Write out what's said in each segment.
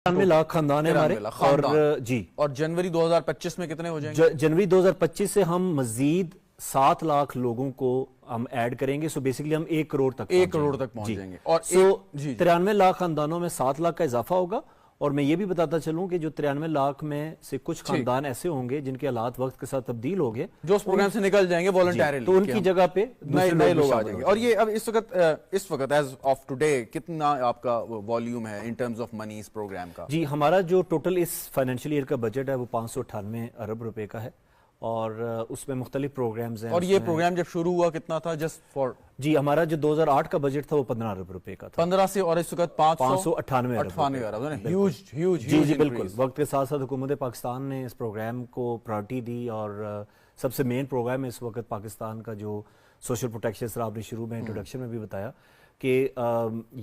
93 लाख खानदान है हमारे। और जी, और जनवरी 2025 में कितने हो जाएंगे? जनवरी 2025 से हम मजीद 7 लाख लोगों को हम ऐड करेंगे। सो बेसिकली हम 1 करोड़ तक पहुंच जाएंगे। और 93 लाख खानदानों में 7 लाख का इजाफा होगा। और मैं ये भी बताता चलूं कि जो 93 लाख में से कुछ खानदान ऐसे होंगे जिनके हालात वक्त के साथ तब्दील हो गए, जो उस प्रोग्राम से निकल जाएंगे वॉलंटरीली, तो उनकी जगह पे नए लोग आ जाएंगे। और ये अब इस वक्त एज ऑफ टुडे कितना आपका वॉल्यूम है इन टर्म्स ऑफ मनी इस प्रोग्राम का? जी, हमारा जो टोटल इस फाइनेंशियल ईयर का बजट है वो 598 अरब रुपए का है। और उसमें मुख्तलिफ प्रोग्राम्स हैं। और ये प्रोग्राम जब शुरू हुआ कितना था? जस्ट फॉर जी, हमारा जो 2008 का बजट था वो 15 अरब रुपए का था। 15 से, और इस वक्त 598 अरब। ह्यूज जी बिल्कुल। वक्त के साथ साथ हुकूमत पाकिस्तान ने इस प्रोग्राम को प्रायोरिटी दी। और सबसे मेन प्रोग्राम है इस वक्त पाकिस्तान का जो सोशल प्रोटेक्शन, सर आपने शुरू में इंट्रोडक्शन में भी बताया कि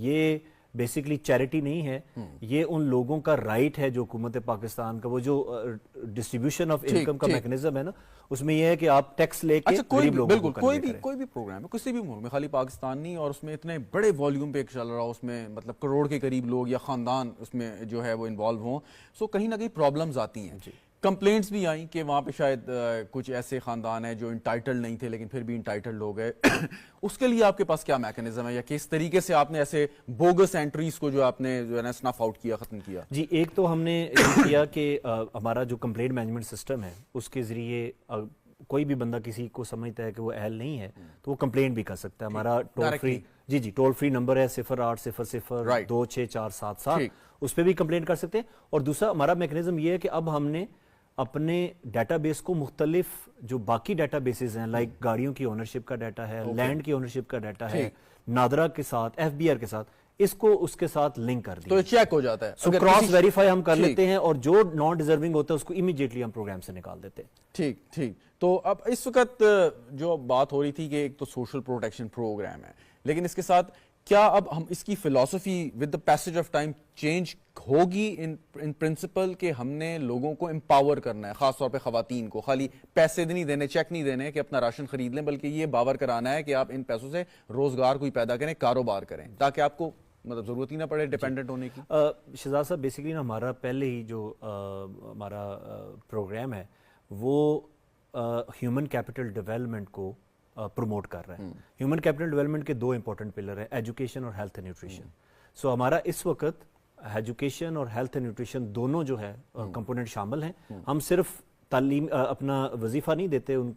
ये बेसिकली चैरिटी नहीं है, ये उन लोगों का राइट है जो हुकूमत पाकिस्तान का वो जो डिस्ट्रीब्यूशन ऑफ इनकम का मैकेनिज्म है ना, उसमें ये है कि आप टैक्स लेके गरीब लोगों को कोई भी प्रोग्राम है किसी भी मुल्क में, खाली पाकिस्तान नहीं, और उसमें इतने बड़े वॉल्यूम पे चल रहा हो, उसमें मतलब करोड़ के करीब लोग या खानदान उसमें जो है वो इन्वॉल्व हों, सो कहीं ना कहीं प्रॉब्लम्स आती हैं। कंप्लेंट्स भी आई कि वहाँ पे शायद कुछ ऐसे खानदान हैं जो इंटाइटल्ड नहीं थे लेकिन फिर भी इंटाइटल्ड हो गए। उसके लिए आपके पास क्या मैकेनिज्म है, या किस तरीके से आपने ऐसे बोगस एंट्रीज को जो आपने जो है ना स्नफ आउट किया, खत्म किया? जी, एक तो हमने ये किया कि हमारा जो कंप्लेंट मैनेजमेंट सिस्टम है उसके जरिए कोई भी बंदा किसी को समझता है कि वो अहल नहीं है तो वो कंप्लेंट भी कर सकता है। हमारा टोल फ्री, जी टोल फ्री नंबर है 0800-264777, उस पर भी कंप्लेंट कर सकते हैं। और दूसरा हमारा मैकेनिज्म ये है कि अब हमने अपने डाटाबेस को मुख्तलिफ जो बाकी डाटाबेसेस हैं, लाइक गाड़ियों की ओनरशिप का डाटा है, लैंड की ओनरशिप का डाटा है, नादरा के साथ, एफबीआर के साथ, इसको उसके साथ लिंक कर दिया तो चेक हो जाता है। सो क्रॉस वेरीफाई हम कर लेते हैं और जो नॉन डिजर्विंग होता है उसको इमीडिएटली हम प्रोग्राम से निकाल देते हैं। ठीक। तो अब इस वक्त जो बात हो रही थी कि एक तो सोशल प्रोटेक्शन प्रोग्राम है, लेकिन इसके साथ क्या अब हम इसकी philosophy with the passage of time change होगी इन प्रिंसिपल कि हमने लोगों को एम्पावर करना है, खासतौर पे खवातीन को? खाली पैसे नहीं देने, चेक नहीं देने कि अपना राशन खरीद लें, बल्कि ये बावर कराना है कि आप इन पैसों से रोजगार कोई पैदा करें, कारोबार करें, ताकि आपको मतलब जरूरत ही ना पड़े डिपेंडेंट होने की। शहजाद साहब, बेसिकली ना हमारा पहले ही जो हमारा प्रोग्राम है वो ह्यूमन कैपिटल डेवलपमेंट को प्रमोट कर रहा है। ह्यूमन कैपिटल डेवलपमेंट के 2 इंपॉर्टेंट पिलर है, एजुकेशन और हेल्थ एंड न्यूट्रिशन। सो हमारा इस वक्त एजुकेशन और हेल्थ एंड न्यूट्रिशन दोनों जो है कंपोनेंट शामिल हैं। हम सिर्फ तालीम अपना वजीफा नहीं देते उनको